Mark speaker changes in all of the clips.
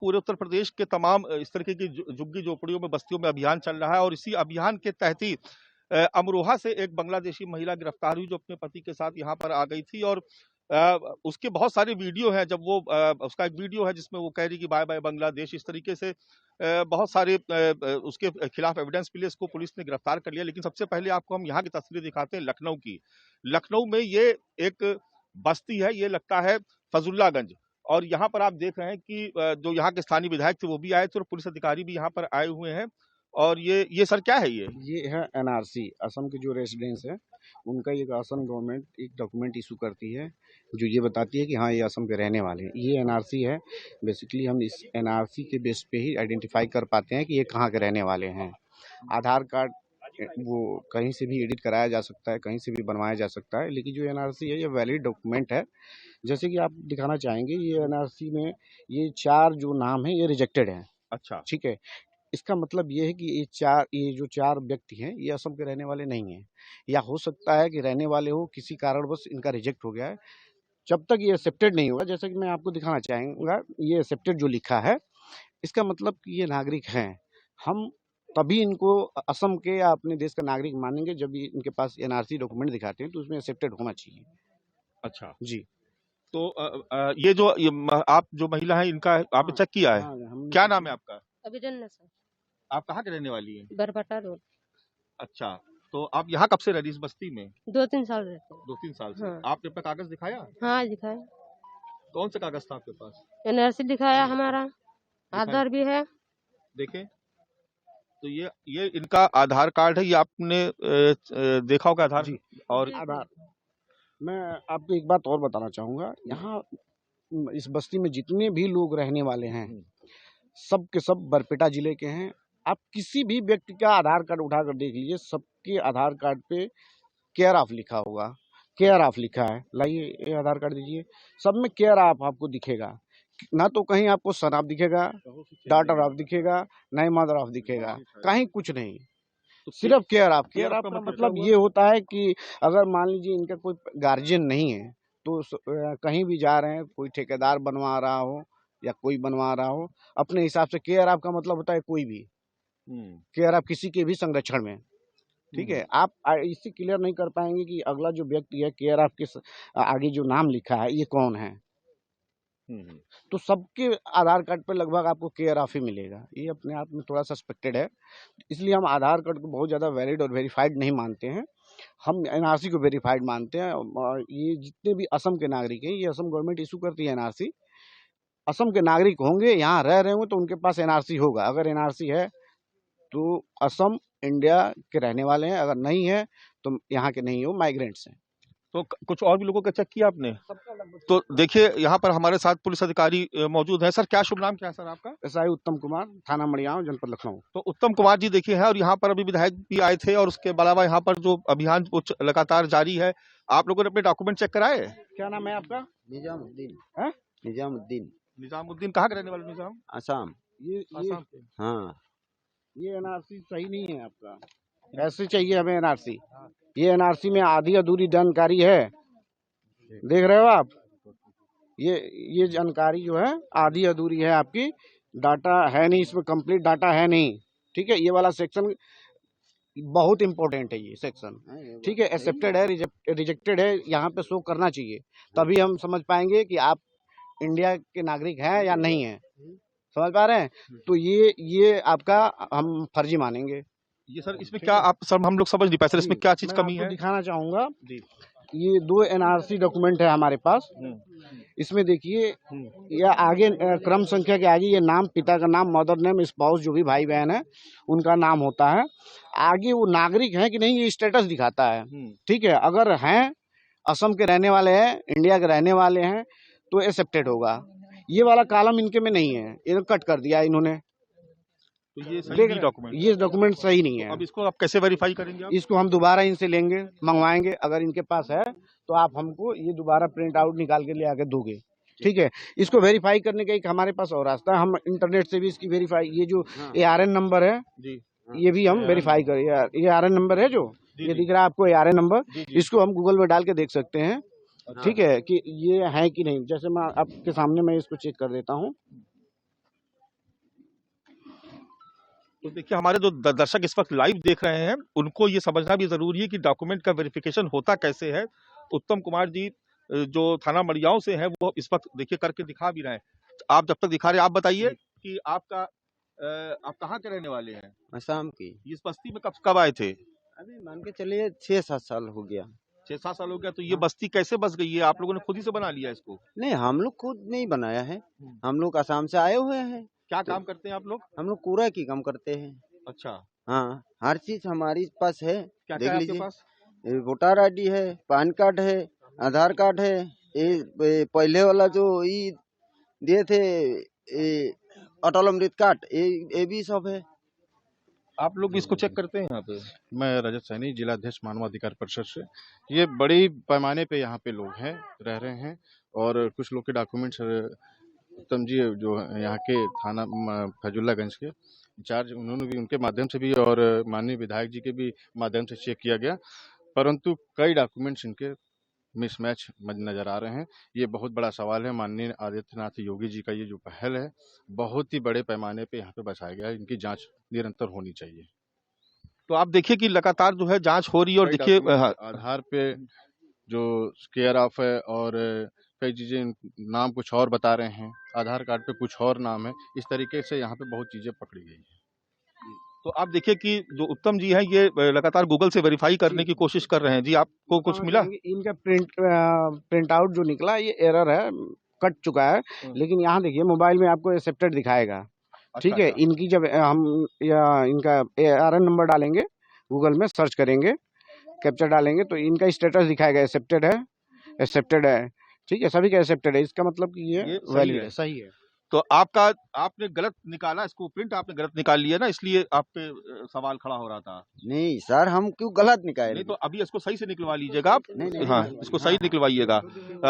Speaker 1: पूरे उत्तर प्रदेश के तमाम इस तरीके की झुग्गी झोपड़ियों में, बस्तियों में अभियान चल रहा है और इसी अभियान के तहत ही अमरोहा से एक बांग्लादेशी महिला गिरफ्तार हुई जो अपने पति के साथ यहाँ पर आ गई थी। और उसके बहुत सारे वीडियो हैं। जब वो उसका एक वीडियो है जिसमें वो कह रही कि बाय बाय बांग्लादेश, इस तरीके से बहुत सारे उसके खिलाफ एविडेंस मिले, इसको पुलिस ने गिरफ्तार कर लिया। लेकिन सबसे पहले आपको हम यहाँ की तस्वीरें दिखाते हैं लखनऊ की। लखनऊ में ये एक बस्ती है, ये लगता है फजुल्लागंज। और यहाँ पर आप देख रहे हैं कि जो यहाँ के स्थानीय विधायक थे वो भी आए थे और पुलिस अधिकारी भी यहाँ पर आए हुए हैं। और ये सर क्या है?
Speaker 2: ये है एनआरसी। असम के जो रेजिडेंट्स हैं उनका एक असम गवर्नमेंट एक डॉक्यूमेंट इशू करती है जो ये बताती है कि हाँ ये असम के रहने वाले हैं। ये एनआरसी है। बेसिकली हम इस एनआरसी के बेस पे ही आइडेंटिफाई कर पाते हैं कि ये कहाँ के रहने वाले हैं। आधार कार्ड वो कहीं से भी एडिट कराया जा सकता है, कहीं से भी बनवाया जा सकता है, लेकिन जो एनआरसी है ये वैलिड डॉक्यूमेंट है। जैसे कि आप दिखाना चाहेंगे, ये एनआरसी में ये 4 जो नाम है ये रिजेक्टेड हैं।
Speaker 1: अच्छा,
Speaker 2: ठीक है। इसका मतलब ये है कि ये जो 4 व्यक्ति हैं ये असम के रहने वाले नहीं हैं, या हो सकता है कि रहने वाले हो, किसी कारणवश इनका रिजेक्ट हो गया है। जब तक ये एक्सेप्टेड नहीं होगा, जैसा कि मैं आपको दिखाना चाहूँगा, ये एक्सेप्टेड जो लिखा है इसका मतलब कि ये नागरिक हैं। हम तभी इनको असम के या अपने देश का नागरिक मानेंगे जब इनके पास एनआरसी डॉक्यूमेंट दिखाते हैं, तो उसमें एक्सेप्टेड होना चाहिए।
Speaker 1: अच्छा
Speaker 2: जी।
Speaker 1: तो आप जो महिला है इनका आपने चेक किया है? क्या नाम है आपका?
Speaker 3: अभिनंदन सर।
Speaker 1: आप कहाँ के रहने वाली हैं?
Speaker 3: बरबटा रोड।
Speaker 1: अच्छा, तो आप यहाँ कब से रह रही इस बस्ती में?
Speaker 3: 2-3 साल रहते हैं।
Speaker 1: 2-3 साल से।
Speaker 3: हाँ।
Speaker 1: आपने अपना कागज दिखाया?
Speaker 3: हाँ दिखाया,
Speaker 1: कौन सा कागज था आपके पास?
Speaker 3: एनआरसी दिखाया, हमारा आधार भी है।
Speaker 1: देखें, तो ये इनका आधार कार्ड है। ये आपने देखा होगा आधार?
Speaker 2: जी।
Speaker 1: और
Speaker 2: आधार। मैं आपको एक बात और बताना चाहूँगा, यहाँ इस बस्ती में जितने भी लोग रहने वाले हैं सब के सब बरपेटा जिले के हैं। आप किसी भी व्यक्ति का आधार कार्ड उठाकर देख लीजिए, सबके आधार कार्ड पे केयर ऑफ लिखा होगा। केयर ऑफ लिखा है। लाइए ये आधार कार्ड दीजिए, सब में केयर ऑफ आपको दिखेगा। ना तो कहीं आपको सन ऑफ दिखेगा, डॉटर ऑफ दिखेगा, ना ही मदर ऑफ दिखेगा, कहीं कुछ नहीं, सिर्फ केयर ऑफ। केयर ऑफ का मतलब ये होता है कि अगर मान लीजिए इनका कोई गार्जियन नहीं है तो कहीं भी जा रहे हैं, कोई ठेकेदार बनवा रहा हो या कोई बनवा रहा हो, अपने हिसाब से केयर ऑफ का मतलब होता है कोई भी केयर ऑफ, किसी के भी संरक्षण में। ठीक है। आप इससे क्लियर नहीं कर पाएंगे कि अगला जो व्यक्ति है केयर ऑफ के आगे जो नाम लिखा है ये कौन है। तो सबके आधार कार्ड पर लगभग आपको केयर ऑफ ही मिलेगा। ये अपने आप में थोड़ा सस्पेक्टेड है, इसलिए हम आधार कार्ड को बहुत ज़्यादा वैलिड और वेरीफाइड नहीं मानते हैं। हम एनआरसी को वेरीफाइड मानते हैं। और ये जितने भी असम के नागरिक हैं, ये असम गवर्नमेंट इशू करती है एनआरसी। असम के नागरिक होंगे, यहाँ रह रहे होंगे तो उनके पास एनआरसी होगा। अगर एनआरसी है तो असम इंडिया के रहने वाले हैं, अगर नहीं है तो यहाँ के नहीं हो, माइग्रेंट्स हैं।
Speaker 1: तो कुछ और भी लोगों का चेक किया आपने? तो देखिए यहाँ पर हमारे साथ पुलिस अधिकारी मौजूद हैं। सर क्या शुभ नाम क्या है सर आपका?
Speaker 2: एसआई उत्तम कुमार, थाना मड़ियाव, जनपद लखनऊ।
Speaker 1: तो उत्तम कुमार जी देखिए हैं, और यहाँ पर अभी विधायक भी आए थे और उसके अलावा यहाँ पर जो अभियान लगातार जारी है। आप लोगों ने अपने डॉक्यूमेंट चेक कराए?
Speaker 2: क्या नाम है आपका?
Speaker 4: निजामुद्दीन।
Speaker 2: है
Speaker 4: निजामुद्दीन।
Speaker 1: निजामुद्दीन कहाँ के रहने वाले? निजाम
Speaker 4: आसाम।
Speaker 2: ये
Speaker 1: आसाम के।
Speaker 4: हाँ।
Speaker 2: ये एनआरसी सही नहीं है आपका, ऐसे चाहिए हमें एनआरसी। ये एनआरसी में आधी अधूरी जानकारी है, देख रहे हो आप? ये जानकारी जो है आधी अधूरी है आपकी, डाटा है नहीं इसमें, कंप्लीट डाटा है नहीं। ठीक है। ये वाला सेक्शन बहुत इंपॉर्टेंट है, ये सेक्शन। ठीक है। एक्सेप्टेड है, रिजेक्टेड है, यहाँ पे शो करना चाहिए, तभी हम समझ पाएंगे कि आप इंडिया के नागरिक हैं या नहीं है। समझ पा रहे हैं? तो ये आपका हम फर्जी मानेंगे।
Speaker 1: ये सर इसमें क्या आप सर हम लोग समझ नहीं पाए सर, इसमें क्या चीज कमी है?
Speaker 2: दिखाना चाहूंगा
Speaker 1: जी।
Speaker 2: ये 2 एनआरसी डॉक्यूमेंट है हमारे पास। इसमें देखिए या आगे क्रम संख्या के आगे ये नाम, पिता का नाम, मदर नेम, स्पाउस, जो भी भाई बहन है उनका नाम होता है। आगे वो नागरिक है कि नहीं ये स्टेटस दिखाता है। ठीक है। अगर हैं, असम के रहने वाले हैं, इंडिया के रहने वाले हैं तो एक्सेप्टेड होगा। ये वाला कॉलम इनके में नहीं है, ये कट कर दिया इन्होंने।
Speaker 1: तो ये सही डॉक्यूमेंट,
Speaker 2: ये डॉक्यूमेंट सही नहीं है।
Speaker 1: तो अब इसको आप कैसे वेरीफाई करेंगे?
Speaker 2: इसको हम दोबारा इनसे लेंगे, मंगवाएंगे। अगर इनके पास है तो आप हमको ये दोबारा प्रिंट आउट निकाल के ले आके दोगे। ठीक है। इसको वेरीफाई करने का एक हमारे पास और रास्ता है, हम इंटरनेट से भी इसकी वेरीफाई, ये जो ARN नंबर है जी, ये भी हम वेरीफाई करें। ये ARN नंबर है जो ये दिख रहा है आपको, ARN नंबर, इसको हम गूगल में डाल के देख सकते हैं। ठीक है कि ये है कि नहीं। जैसे मैं आपके सामने मैं इसको चेक कर देता हूँ।
Speaker 1: तो देखिए हमारे जो दर्शक इस वक्त लाइव देख रहे हैं उनको ये समझना भी जरूरी है कि डॉक्यूमेंट का वेरिफिकेशन होता कैसे है। उत्तम कुमार जी जो थाना मड़ियाव से हैं वो इस वक्त देखिए करके दिखा भी रहे हैं। आप जब तक दिखा रहे हैं आप बताइए कि आपका आप कहाँ के रहने वाले हैं?
Speaker 4: असम की।
Speaker 1: इस बस्ती में कब कब आए थे?
Speaker 4: अभी मान के चलिए 6-7 साल हो गया।
Speaker 1: 6-7 साल हो गया। तो ये बस्ती कैसे बस गई है? आप लोगों ने खुद ही से बना लिया इसको?
Speaker 4: नहीं, हम लोग खुद नहीं बनाया है, हम लोग असम से आए हुए हैं।
Speaker 1: क्या काम करते हैं आप लोग?
Speaker 4: हम लोग कूड़ा की काम करते हैं।
Speaker 1: अच्छा,
Speaker 4: हाँ, हर चीज हमारी पास है।
Speaker 1: क्या
Speaker 4: देख
Speaker 1: क्या है आपके
Speaker 4: लीजिए,
Speaker 1: पास?
Speaker 4: वोटर ID है, पैन कार्ड है, आधार कार्ड है। ये पहले वाला जो ये दिए थे, ये अटल अमृत कार्ड, ये भी सब है।
Speaker 1: आप लोग भी इसको चेक करते हैं यहाँ पे?
Speaker 5: मैं रजत सैनी, जिला अध्यक्ष मानवाधिकार परिषद से। ये बड़ी पैमाने पे यहाँ पे लोग हैं, रह रहे हैं, और कुछ लोग के डॉक्यूमेंट्स उत्तम जी जो यहाँ के थाना फैजुल्लागंज के इंचार्ज, उन्होंने भी, उनके माध्यम से भी और माननीय विधायक जी के भी माध्यम से चेक किया गया, परंतु कई डॉक्यूमेंट्स इनके मिसमैच नजर आ रहे हैं। ये बहुत बड़ा सवाल है। माननीय आदित्यनाथ योगी जी का ये जो पहल है, बहुत ही बड़े पैमाने पे यहाँ पे बसाया गया है। इनकी जांच निरंतर होनी चाहिए।
Speaker 1: तो आप देखिए कि लगातार जो है जांच हो रही है और
Speaker 5: कई
Speaker 1: देखिए
Speaker 5: डॉक्यूमेंट आधार पे जो केयर ऑफ है, और कई चीजें नाम कुछ और बता रहे हैं, आधार कार्ड पे कुछ और नाम है। इस तरीके से यहाँ पे बहुत चीजें पकड़ी गई है।
Speaker 1: तो आप देखिए कि जो उत्तम जी हैं ये लगातार गूगल से वेरीफाई करने की कोशिश कर रहे हैं। जी आपको कुछ मिला?
Speaker 2: इनका प्रिंट आउट जो निकला ये एरर है, कट चुका है। लेकिन यहाँ देखिए मोबाइल में आपको एक्सेप्टेड दिखाएगा। ठीक है,
Speaker 1: अच्छा।
Speaker 2: इनकी जब हम या इनका ARN नंबर डालेंगे, गूगल में सर्च करेंगे, कैप्चर डालेंगे तो इनका स्टेटस दिखाएगा, एक्सेप्टेड है। ठीक है, सभी का एक्सेप्टेड है। इसका मतलब कि ये
Speaker 1: सही
Speaker 2: वैलिड
Speaker 1: है।
Speaker 2: है, सही है।
Speaker 1: तो आपने गलत निकाला, इसको प्रिंट आपने गलत निकाल लिया ना, इसलिए आप पे सवाल खड़ा हो रहा था।
Speaker 4: नहीं सर, हम क्यों गलत
Speaker 1: नहीं
Speaker 4: निकाले?
Speaker 1: तो अभी इसको सही से निकलवा लीजिएगा आप।
Speaker 4: नहीं,
Speaker 1: हाँ,
Speaker 4: नहीं,
Speaker 1: इसको सही निकलवाइएगा।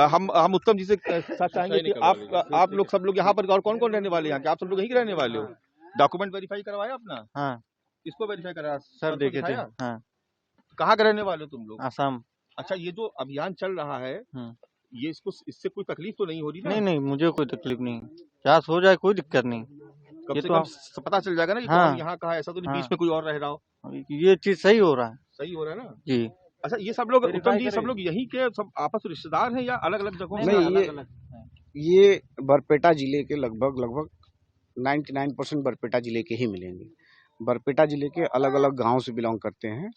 Speaker 1: हम उत्तम जी से चाहेंगे कि आप लोग सब लोग यहाँ पर और कौन कौन रहने वाले हैं यहाँ के? आप सब लोग यहीं के रहने वाले हो? डॉक्यूमेंट वेरीफाई करवाया अपना?
Speaker 6: हाँ
Speaker 1: किसको वेरीफाई कराया?
Speaker 6: सर,
Speaker 1: को
Speaker 6: देखे थे।
Speaker 1: दिखाया?
Speaker 6: हाँ,
Speaker 1: कहाँ के रहने वाले हो तुम लोग?
Speaker 6: असम।
Speaker 1: अच्छा, ये जो अभियान चल रहा है ये इससे कोई तकलीफ तो नहीं हो रही ना?
Speaker 6: नहीं नहीं, मुझे कोई तकलीफ नहीं, जांच हो जाए कोई दिक्कत नहीं।
Speaker 1: कम
Speaker 6: ये
Speaker 1: से
Speaker 6: तो
Speaker 1: कम पता चल जाएगा ना कि
Speaker 6: हाँ।
Speaker 1: कौन यहाँ का है, ऐसा तो नहीं
Speaker 6: हाँ।
Speaker 1: बीच में कोई और रह रहा हो।
Speaker 6: ये चीज सही हो रहा है।
Speaker 1: सही हो रहा है ना?
Speaker 6: जी।
Speaker 1: अच्छा, ये सब लोग उत्तम जी सब
Speaker 6: करें।
Speaker 1: लोग यहीं के सब आपस में रिश्तेदार हैं या अलग अलग जगहों से?
Speaker 2: नहीं, ये बरपेटा जिले के लगभग 99% बरपेटा जिले के ही मिलेंगे। बरपेटा जिले के अलग अलग गांव से बिलोंग करते हैं।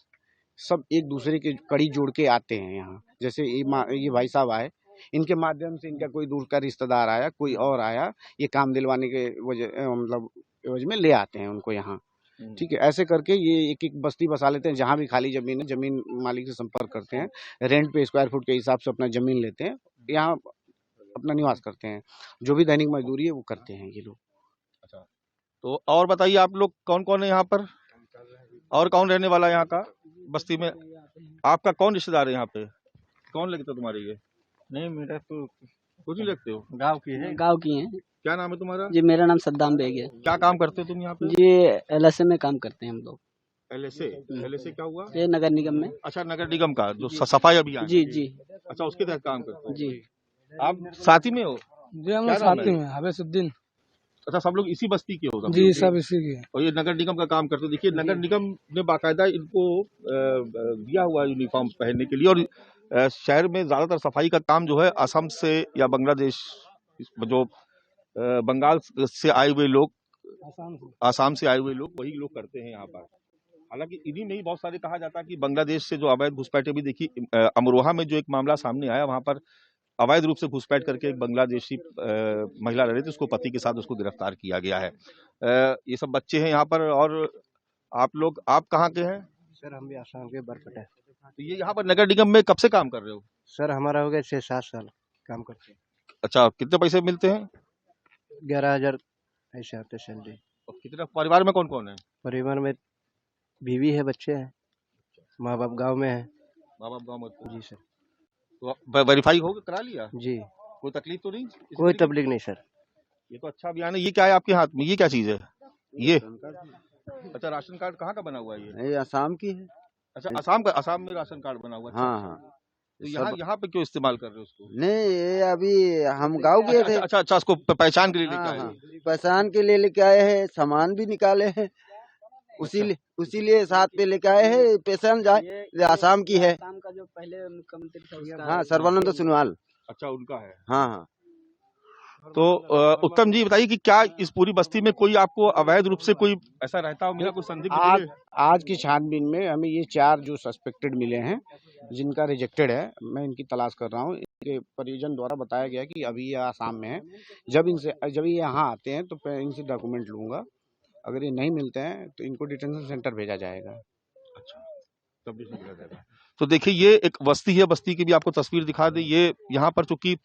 Speaker 2: सब एक दूसरे के कड़ी जोड़ के आते हैं यहाँ। जैसे ये भाई साहब आए, इनके माध्यम से इनका कोई दूर का रिश्तेदार आया, कोई और आया, ये काम दिलवाने के मतलब एवज में ले आते हैं उनको यहाँ। ठीक है, ऐसे करके ये एक एक बस्ती बसा लेते हैं। जहाँ भी खाली जमीन है, जमीन मालिक से संपर्क करते हैं, रेंट पे स्क्वायर फुट के हिसाब से अपना जमीन लेते हैं, यहाँ अपना निवास करते हैं। जो भी दैनिक मजदूरी है वो करते हैं ये लोग।
Speaker 1: अच्छा, तो और बताइए आप लोग कौन कौन है यहाँ पर, और कौन रहने वाला है यहाँ का बस्ती में? आपका कौन रिश्तेदार है यहाँ पे? कौन लगता है तुम्हारे? ये
Speaker 6: नहीं, मेरा तो
Speaker 1: कुछ नहीं लगते हो?
Speaker 6: गांव की है।
Speaker 7: गांव की हैं
Speaker 1: क्या नाम है तुम्हारा?
Speaker 7: जी। मेरा नाम सद्दाम बेग है
Speaker 1: क्या काम करते हो तुम यहाँ पे?
Speaker 7: जी। LSA में काम करते हैं हम लोग।
Speaker 1: LSA क्या हुआ?
Speaker 7: ये नगर निगम में।
Speaker 1: अच्छा, नगर निगम का जो सफाई अभियान?
Speaker 7: जी जी
Speaker 1: अच्छा, उसके तहत काम करते हो?
Speaker 7: जी।
Speaker 1: आप साथी में हो?
Speaker 8: जी, हम
Speaker 1: क्या
Speaker 8: लोग
Speaker 1: नाम
Speaker 8: साथी
Speaker 1: है?
Speaker 8: में हवेसुद्दीन।
Speaker 1: अच्छा, सब लोग इसी बस्ती के हो? सब
Speaker 8: जी,
Speaker 1: लोग?
Speaker 8: सब इसी के।
Speaker 1: और ये नगर निगम का काम करते हो। देखिए नगर निगम ने बाकायदा इनको दिया हुआ यूनिफॉर्म पहनने के लिए, और शहर में ज्यादातर सफाई का काम जो है असम से या बांग्लादेश, जो बंगाल से आए हुए लोग, आसाम से आए हुए लोग, वही लोग करते हैं यहाँ पर। हालांकि इन्हीं में ही बहुत सारे कहा जाता है कि बांग्लादेश से जो अवैध घुसपैठ, भी देखिए अमरोहा में जो एक मामला सामने आया, वहां पर अवैध रूप से घुसपैठ करके एक बांग्लादेशी महिला रह रही थी, उसको पति के साथ उसको गिरफ्तार किया गया है। ये सब बच्चे हैं यहाँ पर। और आप कहाँ के हैं?
Speaker 4: सर, हम भी आसाम के बरपेटा।
Speaker 1: तो ये यहाँ पर नगर निगम में कब से काम कर रहे हो?
Speaker 4: सर, हमारा हो गया 6-7 साल काम करते हैं।
Speaker 1: अच्छा, कितने पैसे मिलते हैं?
Speaker 4: 11,000 ऐसे आते सैलरी।
Speaker 1: और कितना परिवार में कौन कौन है?
Speaker 4: परिवार में बीवी है, बच्चे हैं, माँ बाप गांव में है।
Speaker 1: माँ बाप गाँव में?
Speaker 4: जी सर।
Speaker 1: तो वेरीफाई हो करा लिया?
Speaker 4: जी,
Speaker 1: कोई तकलीफ तो नहीं?
Speaker 4: कोई तकलीफ नहीं सर।
Speaker 1: ये तो अच्छा अभियान है। ये क्या है आपके हाथ में? ये क्या चीज है ये? अच्छा, राशन कार्ड कहाँ का बना हुआ है ये?
Speaker 4: ये आसाम की है।
Speaker 1: अच्छा, आसाम का? आसाम में राशन कार्ड बना हुआ है?
Speaker 4: हाँ हाँ।
Speaker 1: तो यहाँ पे क्यों इस्तेमाल कर रहे हो उसको?
Speaker 4: नहीं, ये अभी हम गांव गए थे।
Speaker 1: अच्छा, उसको पहचान के लिए लेके
Speaker 4: हाँ
Speaker 1: आए
Speaker 4: हाँ,
Speaker 1: हो?
Speaker 4: पहचान के लिए लेके आए हैं, सामान भी निकाले हैं। उसी लिए साथ पे लेके आए हैं पेशेंट जाए। ये आसाम की है।
Speaker 7: आसाम का जो पहले मुख्यमंत्री था उसका
Speaker 4: हाँ, सर्बानंद सोनोवाल।
Speaker 1: अच्छा, उनका है।
Speaker 4: हाँ हाँ।
Speaker 1: तो उत्तम जी बताइए कि क्या इस पूरी बस्ती में कोई आपको अवैध रूप से कोई ऐसा रहता हो, मेरा कोई संदिग्ध मिले?
Speaker 2: आज की छानबीन में हमें ये 4 जो सस्पेक्टेड मिले हैं, जिनका रिजेक्टेड है, मैं इनकी तलाश कर रहा हूँ। इनके परिजन द्वारा बताया गया कि अभी ये आसाम में है। जब ये यहाँ आते हैं तो मैं इनसे डॉक्यूमेंट लूंगा। अगर ये नहीं मिलते हैं तो इनको डिटेंशन सेंटर भेजा जाएगा।
Speaker 1: अच्छा, तब भी निकला जाएगा। तो देखिए, ये एक बस्ती है, बस्ती की भी आपको तस्वीर दिखा दे। ये यहाँ पर चूंकि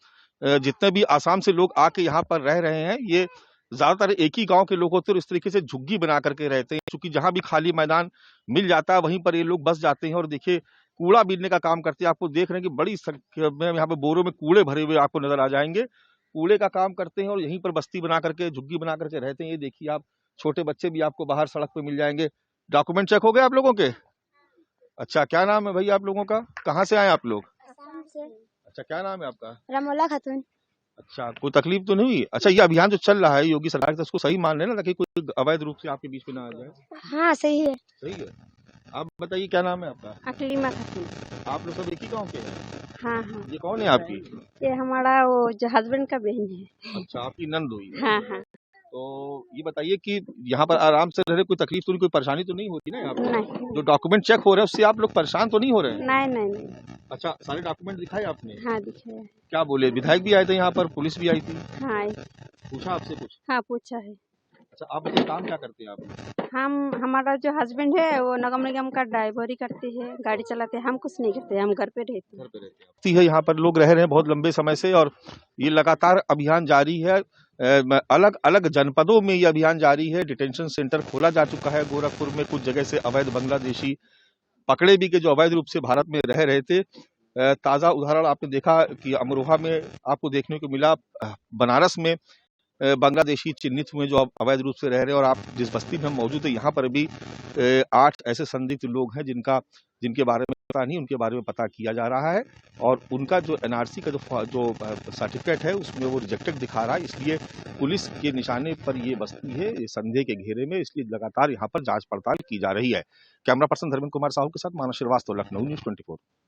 Speaker 1: जितने भी आसाम से लोग आके यहाँ पर रह रहे हैं, ये ज्यादातर एक ही गांव के लोग होते हैं और इस तरीके से झुग्गी बना करके रहते हैं। क्योंकि जहां भी खाली मैदान मिल जाता है वहीं पर ये लोग बस जाते हैं और देखिए कूड़ा बीनने का काम करते हैं। आपको देख रहे हैं कि बड़ी संख्या में यहाँ पे बोरों में कूड़े भरे हुए आपको नजर आ जाएंगे। कूड़े का काम करते हैं और यहीं पर बस्ती बना करके, झुग्गी बना करके रहते हैं। ये देखिए आप, छोटे बच्चे भी आपको बाहर सड़क पे मिल जाएंगे। डॉक्यूमेंट चेक हो गए आप लोगों के? अच्छा, क्या नाम है भाई आप लोगों का? कहाँ से आए आप लोग?
Speaker 8: आसाम से।
Speaker 1: अच्छा, क्या नाम है आपका?
Speaker 8: रमोला खातून।
Speaker 1: अच्छा, कोई तकलीफ तो नहीं हुई? अच्छा, ये अभियान जो चल रहा है योगी सरकार का, उसको सही मान लेना ताकि कोई अवैध रूप से आपके बीच में ना आ जाए।
Speaker 8: हाँ सही है।
Speaker 1: सही है। आप बताइए क्या नाम है आपका?
Speaker 8: अकलीमा खातून।
Speaker 1: आप लोग सब एक ही गांव के हैं?
Speaker 8: हाँ हाँ।
Speaker 1: ये कौन है आपकी?
Speaker 8: ये हमारा वो जो हस्बैंड का बहन है।
Speaker 1: अच्छा, आपकी नंद हुई?
Speaker 8: हाँ हाँ।
Speaker 1: तो ये बताइए कि यहाँ पर आराम से रह रहे, कोई तकलीफ तो नहीं, कोई परेशानी तो नहीं होती ना यहाँ पर?
Speaker 8: नहीं
Speaker 1: जो डॉक्यूमेंट चेक हो रहे हैं उससे आप लोग परेशान तो नहीं हो रहे हैं?
Speaker 8: नहीं नहीं नहीं।
Speaker 1: अच्छा, सारे डॉक्यूमेंट दिखाए आपने?
Speaker 8: हाँ दिखे।
Speaker 1: क्या बोले? विधायक भी आए थे यहाँ पर, पुलिस भी आई थी?
Speaker 8: हाँ
Speaker 1: पूछा आपसे कुछ?
Speaker 8: हाँ पूछा है।
Speaker 1: अच्छा, आप बताइए काम क्या करते हैं आप?
Speaker 8: हमारा जो हस्बैंड है वो नगर निगम का ड्राइवरी करते हैं, गाड़ी चलाते हैं। हम कुछ नहीं करते, हम घर पे रहते हैं।
Speaker 1: घर पे रहते हैं। यहाँ पर लोग रह रहे हैं बहुत लंबे समय से और ये लगातार अभियान जारी है। अलग अलग जनपदों में ये अभियान जारी है। डिटेंशन सेंटर खोला जा चुका है गोरखपुर में। कुछ जगह से अवैध बांग्लादेशी पकड़े भी के जो अवैध रूप से भारत में रह रहे थे। ताजा उदाहरण आपने देखा कि अमरोहा में आपको देखने को मिला। बनारस में बांग्लादेशी चिन्हित हुए जो अवैध रूप से रह रहे हैं। और आप जिस बस्ती में हम मौजूद है यहाँ पर भी 8 ऐसे संदिग्ध लोग हैं जिनके बारे में पता नहीं, उनके बारे में पता किया जा रहा है। और उनका जो एनआरसी का जो सर्टिफिकेट है उसमें वो रिजेक्टेड दिखा रहा है। इसलिए पुलिस के निशाने पर ये बस्ती है, संदेह के घेरे में। इसलिए लगातार यहाँ पर जांच पड़ताल की जा रही है। कैमरा पर्सन धर्मेंद्र कुमार साहू के साथ मानव श्रीवास्तव, लखनऊ न्यूज़ 24।